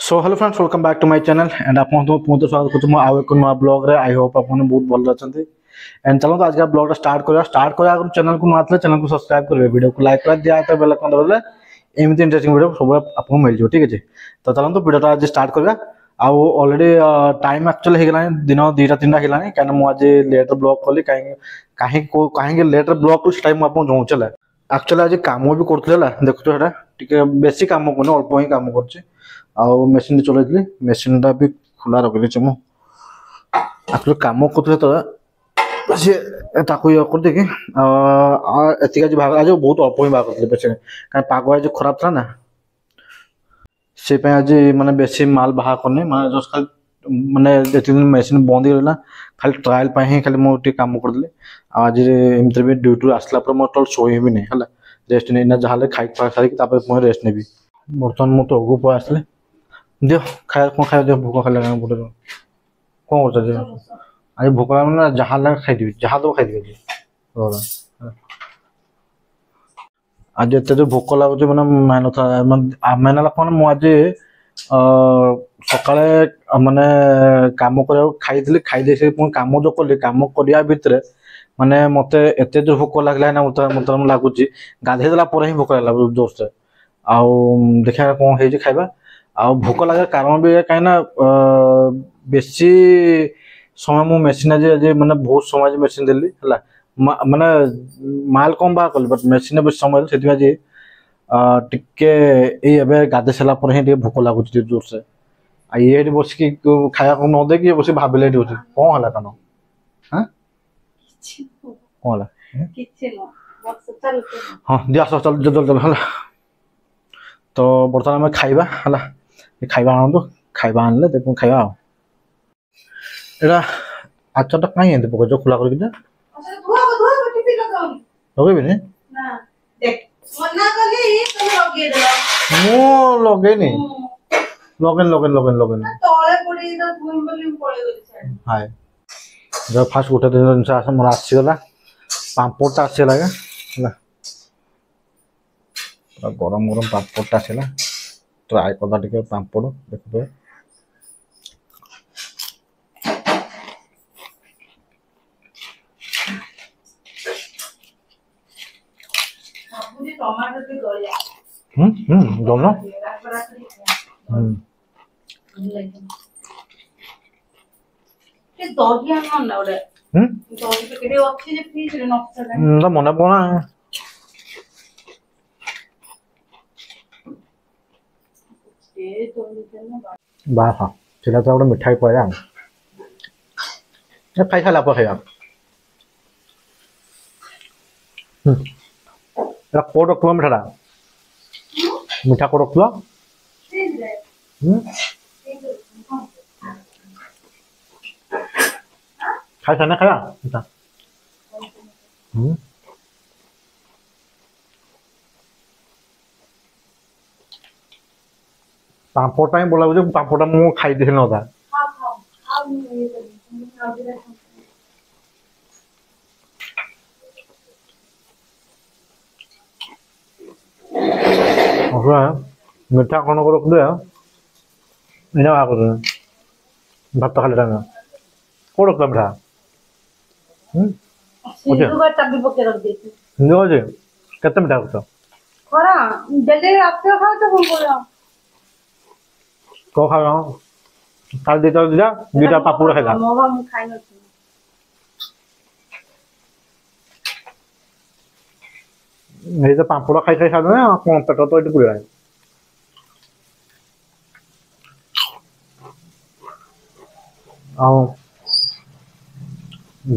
So hello friends welcome back to my channel and आप बहुत स्वागत करछु आउ एक नया ब्लॉग रे। आई होप आपन बहुत भल रहछन्ती एंड चलो तो आज का ब्लॉग स्टार्ट करा अगर चैनल को नया चैनल को सब्सक्राइब करबे, वीडियो को लाइक कर दिया तो बेल आइकन दबाले एमिति इंटरेस्टिंग वीडियो सब आपको मिल जो। ठीक है तो चलो तो वीडियो आज स्टार्ट करबा। आउ ऑलरेडी टाइम एक्चुअली हे गलानी दिन 2टा 3टा हेलानी काना मु आज लेट ब्लॉग कली काहे लेट ब्लॉग उस टाइम आपन जों चला एक्चुअली आज काम भी करथला देखु हेटा टिके बेसी काम कोने अल्प ही काम करछि। आउ मेसिन चलैतली मेसिन टा भी खुला रखले छ मु एक्चुअली काम करथले तो से ताको ये कर दे कि एतिका जे भाग आज बहुत अल्प ही भाग करथले पेसे काहे पाग आज खराब था ना से पे आज माने बेसी माल बाहा करने माने जस खाली माने जेतिन मेसिन बंद रहला खाली ट्रायल पे ही खाली मो टी काम कर दले। आज एमते भी ड्यूटी आसला पर मो टल सोई भी नहीं हला रेस्ट नहीं ना जहाले खाइ खा सारी तापर मो रेस्ट नेबी बर्तन मो तो गु प आसले दियो खाय को खाय दियो भूख खाला ना बोले कोन करछ जे आज भूख ना जहां ला खाइ दिबी जहां तो खाइ दिबी आज एते जो भूख लागो माने मानो था मैंने कोन मु आज सकाळे माने काम कर खाई दे से काम जो कली काम करिया भितरे माने मते एते जो भूख लागला ना मतलब लागुची गाधे देला पर ही भूख लागला जोर से आउ देखा कोन हे जे खाइबा आ भूख लगे कारण भी कहीं ना बेसी समय मु मेसिन आज माने बहुत समय मेसिन देली हला माने माल कम बा कल बट मेसिन बेसी समय सेति जे टिके ए एबे गादे सला पर ही भूख लागुची जोर से आ ये बस की खाया को न दे कि बस भाबिले होती कोन हला कानो हां कोन हला किछ न बस चल हां दिया चल चल चल हला तो बर्तमान में खाइबा हला खाइबा आनो खाइबा आनले देखो खाइबा एरा अच्छा तो काई एंते पको जो खुला कर के अच्छा धुआ टिफिन लगाउनी लगे भी नहीं ना देख मना कली तुम लगे दला मो लगे नहीं लगन तळे पड़ी तो तुम बोली पळे गली साइड हाय जो फास्ट गोटे दिन से आसे मोर आसी गला पांपोटा आसे लगा हला गरम गरम पांपोटा आसेला ट्राई करबा टिके पांपड़ देखबे बाबूजी टमाटर के गलिया दोनों के दहिया न ना ओरे दही के केडे अछि जे फ्रिज रे नक्सा मने पना बाहा चला तो गोटे मिठाई पड़ा खाई सारा पर खाया कोड रखो मिठाटा मिठा कोड रखो खाई सारा खाया मिठा पांपोटा ही बोला मुझे पांपोटा मु खाई दे न था ओके मिठा कोन को रख दे इना आ कर भात खाली रंग को रख मिठा सिंधु का टब्बी पके रख देती नो जे कते मिठा रख खरा जल्दी रात को खाओ तो फोन करो को खाओ काल देता दिया बीटा पापड़ खाएगा मोगा मु खाइ न नहीं तो पापड़ खाई खाई सादे ना कोन पेट तो इट पुरा आओ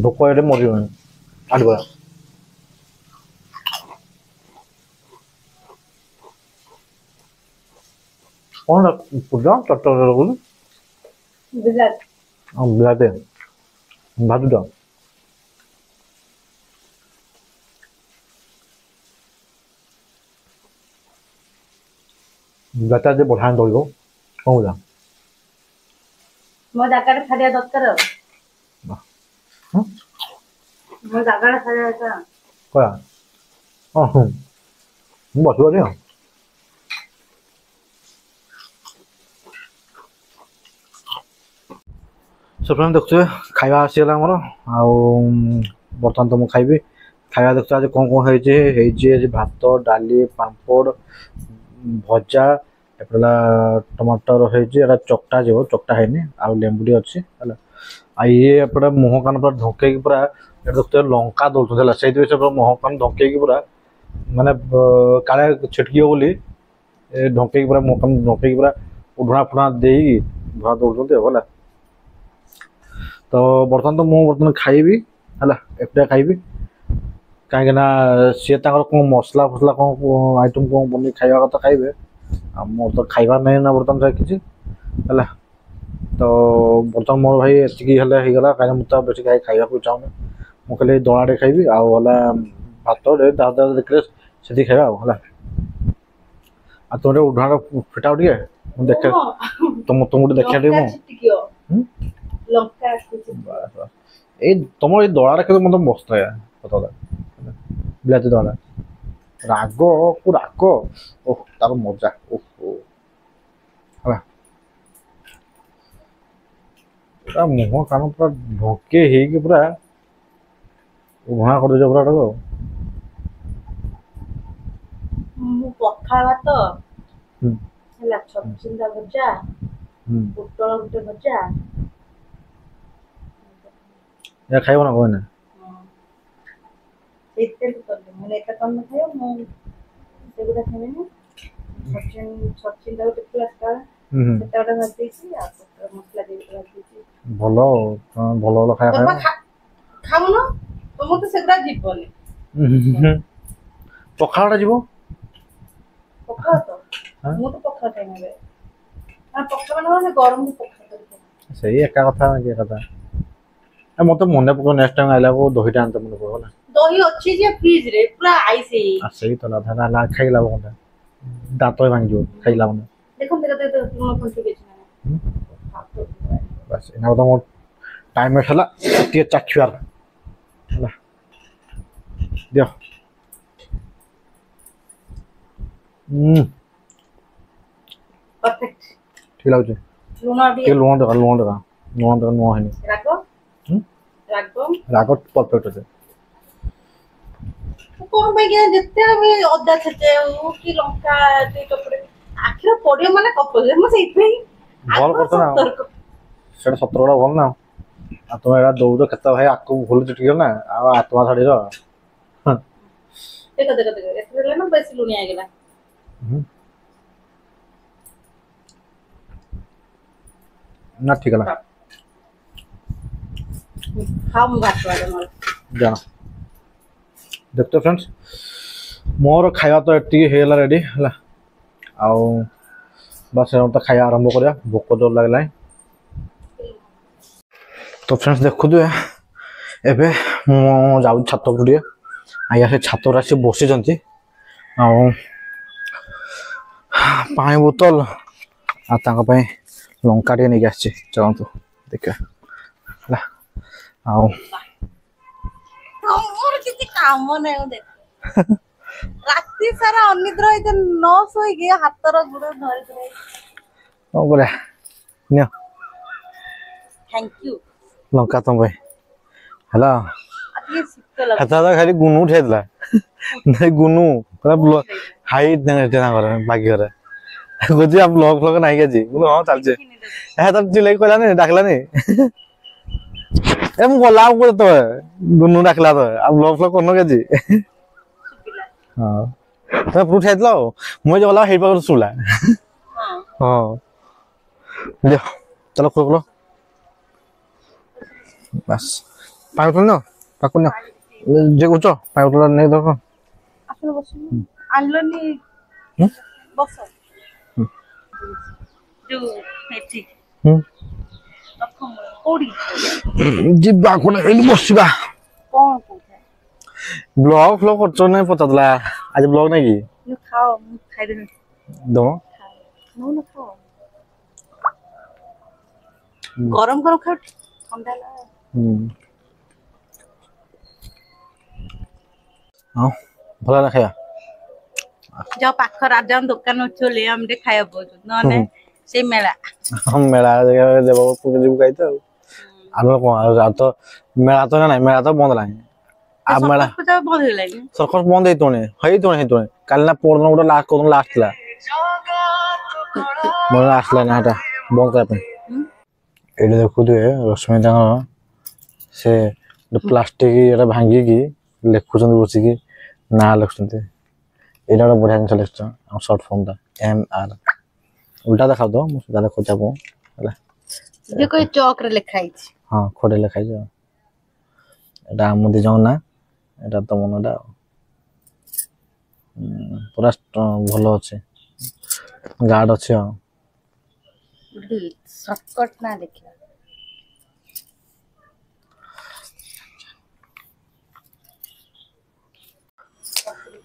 भोको एटे मरि गयो आडबा कौन पूजा टटर बोल बिलात बिलाते भादु दो गटा जे बढ़ान दइबो कोन जा मो जाकर खादिया दत्तर मो जाकर खादिया का कोया बस बोलियो फ्रेंड्स देखुए खाଇବା ଆସିଗଲା ଆମର ଆଉ ବର୍ତ୍ତମାନ ତ ମୁଁ ଖାଇବି ଖାଇବା ଦେଖୁଛ ଆଜି କ'ଣ କ'ଣ ହେଇଛି ଆଜି ଭାତ ଡାଲି ପାମ୍ପଡ଼ ଭଜା ଏପଟେ ହେଲା ଟମାଟର ହେଇଛି ଏଟା ଚକଟା ଯିବ ଚକଟା ହେଇନି ଆଉ ଲେମ୍ବୁଟି ଅଛି ହେଲା ଆଉ ଇଏ ଏପଟେ ମୁହଁ କାନ ପୁରା ଢଙ୍କେଇକି ପୁରା ଏଟା ଦେଖୁଛ ଲଙ୍କା ଦଉଛନ୍ତି ହେଲା ସେଇଥିପାଇଁ ସେ ପୁରା ମୁହଁ କାନ ଢଙ୍କେଇକି ପୁରା ମାନେ କାଳେ ଛିଟକିବ ବୋଲି ଢଙ୍କେଇକି ପୁରା ମୁହଁ କାନ ଢଙ୍କେଇକି ପୁରା ଉଢ଼ଣା ଫୁଣା ଦେଇକି ଧୂଆ ଦଉଛନ୍ତି ଆଉ ହେଲା ତ ବର୍ତ୍ତମାନ ତ ମୁଁ ବର୍ତ୍ତମାନ ଖାଇବି ହେଲା ଏକୁଟିଆ ଖାଇବି କାହିଁକି ନା ସିଏ ତାଙ୍କର କ'ଣ ମସଲା ଫସଲା କ'ଣ ଆଇଟମ୍ କ'ଣ ବନେଇ ଖାଇବା କଥା ଖାଇବେ ଆଉ ମୋର ତ ଖାଇବା ନାହିଁ ନା ବର୍ତ୍ତମାନ ଯାଏ କିଛି ହେଲା ତ ବର୍ତ୍ତମାନ ମୋର ଭାଇ ଏତିକି ହେଲେ ହେଇଗଲା କାହିଁକିନା ମୁଁ ତ ବେଶୀ ଖାଇବାକୁ ଚାହୁଁନି ମୁଁ ଖାଲି ଦଳାଟେ ଖାଇବି ଆଉ ହେଲା ଭାତରେ ଦାଦା ଦେଖିଲେ ସେତିକି ଖାଇବା ଆଉ ହେଲା ଆଉ ତୁମେ ଟିକେ ଉଢ଼ାଣ ଫିଟାଉ ଟିକେ ମୁଁ ଦେଖେ ତୁମକୁ ଟିକେ ଦେଖିବା ଟିକେ ମୁଁ ଏଇ ତମର ଏଇ ଦଳାଟା କିନ୍ତୁ ମତେ ମସ୍ତ ଲାଗେ କଥା ବିଲାତି ଦଳା ରାଗ ଓହ ତାର ମଜା ଓହୋ ହେଲା ପୁରା ମୁହଁ କାନ ପୁରା ଢଙ୍କେ ହେଇକି ପୁରା ଉଭା କରିଦେଉଛ ପୁରା ଟାକୁ ମୁଁ ପଖାଳ ଭାତ ହେଲା ଛଚିନ୍ଦ୍ରା ଭଜା ପୋଟଳ ଗୋଟେ ଭଜା ଏହା ଖାଇବ ନା କହିନା ମାନେ ଏଟା ତମେ ଖାଇବ ମୁଁ ସେଗୁଡ଼ା ଖାଇବିନି ଛଚିନ୍ଦ୍ରା ଗୋଟେ ଥିଲା ସେଟା ଗୋଟେ ଭାଜି ଦେଇଛି ଆଉ ମସଲା ଦେଇକି ଭାଜି ଦେଇଛି ଭଲ ଭଲ ଖାଇବା ଖାଉନ ତମକୁ ତ ସେଗୁଡ଼ା ଯିବନି ପଖାଳଟା ଯିବ ପଖାଳ ତ ମୁଁ ତ ପଖାଳ ଖାଇନେବେ ପଖାଳ ମାନେ ଗରମ ପଖାଳ ସେଇ ଏକା କଥା ମତେ ମନେ ପକଉ ନେକ୍ସଟ ଟାଇମ ଆଇଲାକୁ ଦହିଟା ଆଣିତେ ମନେ ପକଉ ହେଲା ଦହି ଅଛି ଯେ ଫ୍ରିଜ ରେ ପୁରା ଆଇସ ହେଇ ସେଇ ତ ନା ଖାଇଲା କଥା ଦାନ୍ତ ଭାଙ୍ଗିଯିବ ଖାଇଲା ମାନେ ଦେଖନ୍ତୁ ବାସ୍ ଏନା ତ ମୋର ଟାଇମ ହେଲା ଟିକେ ଚାଖିବାର ହେଲା ଦିଅ परफेक्ट ठीक लाଗୁଛି ଟିକେ ଲୁଣ ହେଇନି ରାଗ ପରଫେକ୍ଟ ଅଛି କଣ ପାଇଁ କି ଯେତେ ବି ଅଦା ଛେଚେ ହଉ କି ଲଙ୍କା ଚପଡେ ଆଖିରେ ପଡିବ ମାନେ କପୋଜ ମୁଁ ସେଇଥିପାଇଁ ଭଲ କରୁଛ ନା ସେଟା ସତର ଗୁଡା ଭଲ ନା ଆଉ ତମେ ଏଇଟା ଦଉଛ କେତେ ଭାଇ ଆକୁ ଭୁଲ ଟିକେ ନା ଆଉ ଆତ୍ମା ଛାଡିର ଦେଖ ଏଥିରେ ନା ବେଶୀ ଲୁଣିଆ ହେଇଗଲା ନା ଠିକ ହେଲା ଖାओ ମୁଁ ଭାତ ଜାଣ ଦେଖୁଛ ଫ୍ରେଣ୍ଡସ୍ ମୋର ଖାଇବା ତ ଏତିକି ହେଇଗଲା ରେଡି ହେଲା ଆଉ ବାସ୍ ତ ଖାଇବା ଆରମ୍ଭ କରିବା ଭୋକ ଜୋର ଲାଗିଲାଣି ତ ଫ୍ରେଣ୍ଡସ୍ ଦେଖୁଥିବେ ଏବେ ମୁଁ ଯାଉଛି ଛାତ ଉପରୁ ଟିକେ ଆଜ୍ଞା ସେ ଛାତ ଉପରେ ଆସି ବସିଛନ୍ତି ଆଉ ପାଣି ବୋତଲ ଆଉ ତାଙ୍କ ପାଇଁ ଲଙ୍କା ଟିକେ ନେଇକି ଆସିଛି ଚାଲନ୍ତୁ ଦେଖିବା ହେଲା ଆଉ କିଛି କାମ ନାହିଁ ମୁଁ ଦେଖ ରାତି ସାରା ଅନିଦ୍ର ହେଇତେ ନ ଶୋଇକି ହାତର ଗୁଡ଼ ଧରି ଧରି କ'ଣ କରିବା ନିଅ ଥ୍ୟାଙ୍କ ୟୁ ଲଙ୍କା ତମ ପାଇଁ ହେଲା ଶୀତ ଖାଲି ଗୁନୁ ଉଠାଇଥିଲା ଗୁନୁ ହାଇଟ୍ ତାଙ୍କର ବାଗିଘରେ କହୁଛି ବ୍ଲଗ ଫ୍ଲଗ ନାହିଁ ଆଜି ହଁ ଚାଲିଛି ତ ଚିଲେଇକି କହିଲାନି ଡାକିଲାନି ଏ ମୁଁ ଗଲା ଆଉ କେତେବେଳେ ଗୁନୁ ଡାକିଲା ତ ଆଉ ବ୍ଲଗ ଫ୍ଲଗ କରୁନ କେଜି ହଁ ତମେ ପ୍ରୁଫ ଖାଇଥିଲ ଆଉ ମୁଁ ଯେ ଗଲା ହେଇପାରୁ ଶୁଣିଲା ହଁ ଦିଅ ଚାଲ ଖୋଲ ବାସ୍ ପାଣି ବୋତଲ ନିଅ ତାକୁ ନିଅ ଯେ କହୁଛ ପାଣି ବୋତଲ ନେଇ ଦର ଆପଣ ବସ ଆଣିଲନି ବସ ଯୋଉ ଏଠି କୋଉଠି ଯିବା କୋଣ ଏଇଠି ବସିବା କଣ କହୁଥାଏ ବ୍ଲଗ ଫ୍ଲଗ କରୁଛ ନାଇଁ ପଚାରୁଥିଲା ଆଜି ବ୍ଲଗ ନାଇଁ କି ଖାଅ ମୁଁ ଖାଇଦେବି ଦମ ନଉନ ଖାଅ ଗରମ ଗରମ ଖାଅ ଥଣ୍ଡା ହେଲା ହଁ ଭଲ ହେଲା ଖାଇବା ଯାଅ ପାଖ ରାଜାଙ୍କ ଦୋକାନ ଅଛି ବୋଲି ଆମେ ଟିକେ ଖାଇବା ପାଉଛୁ ନହେଲେ ସେଇ ମେଳା ମେଳା ଯିବୁ ଖାଇତେ ଆଉ ଆମେ କଣ ତ ମେଳା ତ ନାହିଁ ମେଳା ତ ବନ୍ଦ ନାହିଁ ଆଉ ମେଳା ବନ୍ଦ ହେଇଗଲାଣି ସର୍କସ ବନ୍ଦ ହେଇତୁଣି କାଲି ନା ପରଦିନ ଗୋଟେ ଲାଷ୍ଟ ଥିଲା ମୋର ଆସିଲା ନା ଏଟା ବନ୍ଦ କରିବା ପାଇଁ ଏଇଠି ଦେଖୁଥିବେ ରଶ୍ମି ତାଙ୍କର ସେ ପ୍ଲାଷ୍ଟିକ ଏଟା ଭାଙ୍ଗିକି ଲେଖୁଛନ୍ତି ବସିକି ନାଁ ଲେଖୁଛନ୍ତି ଏଇଟା ଗୋଟେ ବଢିଆ ଜିନିଷ ଲେଖୁଛ ଆମ ସର୍ଟ ଫର୍ମଟା MR उल्टा देखा दो मैं सीधा देखो चापो ହେଲା देखो ये चौक रे लिखा है ହଁ ଖଡେ ଲେଖା ହେଇଛି ଏଟା ଆମ ଦି ଜଣ ନା ଏଟା ତ ମନଟା ପୁରା ଭଲ ଅଛି ଗାର୍ଡ ଅଛି ଆଉ शॉर्टकट ना देखिए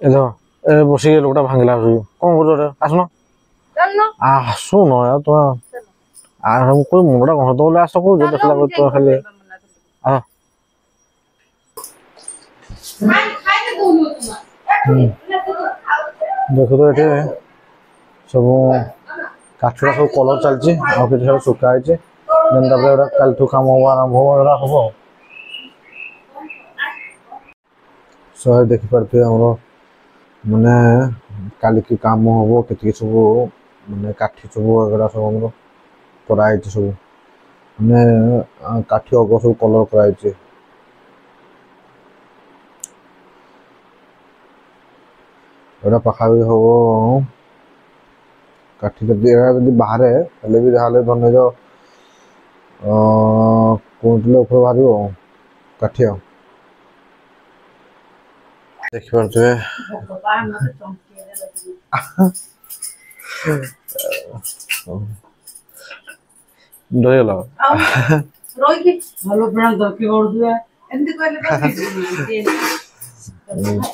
ଏ ଦେଖ ଏ ବସିକି ଲୋକଟା ଭାଙ୍ଗିଲା କଣ କରୁଛ ଆସୁନ चलो ଆସୁନ ତମେ କୋଉ ମୁଣ୍ଡଟା ଘର ତ ବୋଲେ ଆସ କହୁଛ ଦେଖିଲା ତମେ ଖାଲି ଆସ ଦେଖୁ ତ ଏଠି ସବୁ କାଠଟା ସବୁ କଲର ଚାଲିଛି ଆଉ କିଛି ସବୁ ଶୁଖା ହେଇଛି ତାପରେ ଏଟା କାଲିଠୁ କାମ ହବ ଆରମ୍ଭ ହବ ଏଗୁଡ଼ା ହବ ସହ ଦେଖିପାରୁଥିବେ ଆମର ମାନେ କାଲିକି କାମ ହବ କେତିକି ସବୁ ମାନେ କାଠି ସବୁ ଏଗୁଡ଼ା ସବୁ ଆମର କରାହେଇଛି ସବୁ ମାନେ କାଠି ଅଗ ସବୁ କଲର କରାହେଇଛି ଏଟା ପାଖାପାଖି ହବ କାଠି ଯଦି ବାହାରେ ହେଲେ ବି ଯାହାହେଲେ ଧନ୍ୟ କୁଇଣ୍ଟାଲ ଉପରେ ବାହାରିବ କାଠି ଆଉ ଦେଖିପାରୁଥିବେ ଡରିଗଲ रोहित हेलो ब्रांड धक्के पड़ुआ एंती कहले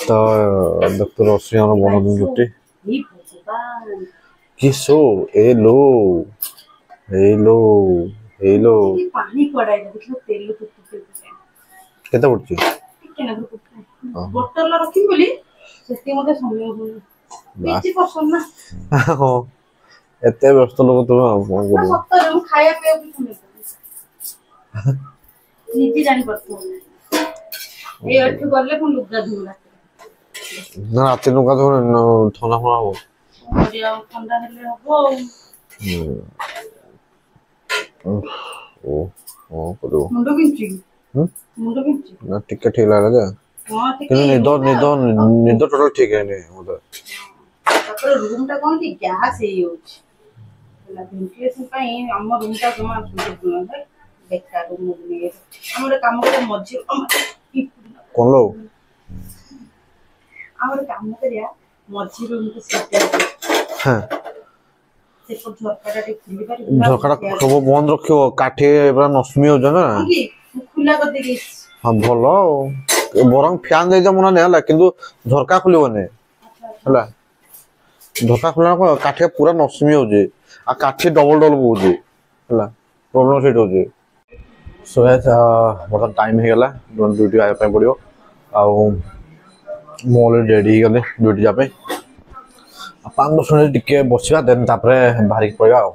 ତ ଡକ୍ଟର ଅଶ୍ରୀର ବନଦୂତ ଗୋଟି ई भगवान କିସୋ ଏଲୋ ଏଲୋ ଏଲୋ पानी पड़ाई देखो तेल तो କେତେ ପଡୁଛି ଟିକେ ନା ବୋତଲ ରଖିବି ବୋଲି ସେଠି ମତେ ସମୟ ହଉନି କିଛି ପସନ୍ଦ ନା ହଁ ଏତେ ବ୍ୟସ୍ତ ଲୋକ ତୁମେ ଆଉ କଣ କରିବ ସତରେ ମୁଁ ଖାଇବା ପିଇବା ବି ନିଜେ ଜାଣିପାରୁଥିବ ଏଇ ଏଠୁ ଗଲେ ମୁଁ ଲୁଗା ଧୁଆ ନା ରାତି ଲୁଗା ଧୋଇ ଥଣ୍ଡା ଫଣ୍ଡା ହବ ଥଣ୍ଡା ହେଲେ ହବ ଆଉ ମୁଣ୍ଡ ବିଞ୍ଚି ମୁଣ୍ଡ ବିଞ୍ଚି ନା ଟିକେ ଠିକ ଲାଗିଲା ଯେ ହଁ କିନ୍ତୁ ନିଦ ଟୋଟାଲ ଠିକ ହେଇନି ମତେ ତାପରେ ରୁମ ଟା କଣ କି ଗ୍ୟାସ୍ ହେଇଯାଉଛି ହେଲା ଭେଣ୍ଟିଲେସନ ପାଇଁ ଆମ ରୁମ ଟା ଜମା ବେକାର ରୁମ ଆମର କାମ କରିବା ମଝି କଣ ଲୋ ଆମର କାମ କରିବା ମଝି ରୁମକୁ ଝରକାଟା ସବୁ ବନ୍ଦ ରଖିବ କାଠି ପୁରା ନସ୍ମି ହଉଛ ନା ଖୋଲା କରିଦେଇକି ହଁ ଭଲ ଆଉ ବରଂ ଫ୍ୟାନ ଦେଇଛ ମନା ନାହିଁ ହେଲା କିନ୍ତୁ ଝରକା ଖୋଲିବନି ହେଲା ଝରକା ଖୋଲିଲା କାଠି ପୁରା ନସ୍ମି ହଉଛି ଆଉ କାଠି ଡବଲ ବହୁଛି ହେଲା ପ୍ରୋବ୍ଲେମ ସେଇଠି ହଉଛି ସୋ ବର୍ତ୍ତମାନ ଟାଇମ ହେଇଗଲା ଡ୍ୟୁଟି ଆସିବା ପାଇଁ ପଡିବ ଆଉ ମୁଁ ଅଲରେଡି ରେଡି ହେଇଗଲି ଡ୍ୟୁଟି ଯିବା ପାଇଁ 5-10 ମିନିଟ୍ ଟିକେ ବସିବା ଦେନ୍ ତାପରେ ବାହାରିକି ପଳେଇବା ଆଉ